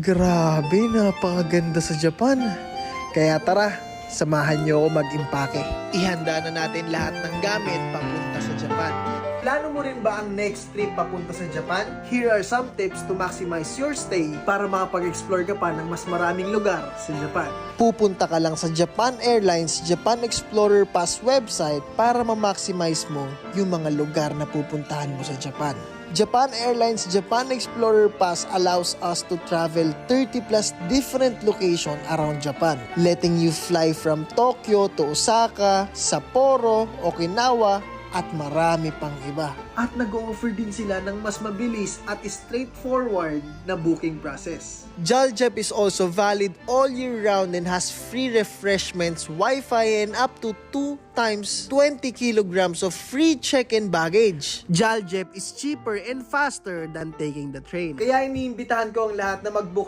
Grabe, napakaganda sa Japan. Kaya tara, samahan niyo ako mag-impake. Ihanda na natin lahat ng gamit papunta sa Japan. Plano mo rin ba ang next trip papunta sa Japan? Here are some tips to maximize your stay para makapag-explore ka pa ng mas maraming lugar sa Japan. Pupunta ka lang sa Japan Airlines Japan Explorer Pass website para ma-maximize mo yung mga lugar na pupuntahan mo sa Japan. Japan Airlines Japan Explorer Pass allows us to travel 30 plus different locations around Japan, letting you fly from Tokyo to Osaka, Sapporo, Okinawa, at marami pang iba. At nag-o-offer din sila ng mas mabilis at straightforward na booking process. JALJET is also valid all year round and has free refreshments, Wi-Fi, and up to 2 times 20 kilograms of free check-in baggage. JALJET is cheaper and faster than taking the train. Kaya iniimbitahan ko ang lahat na mag-book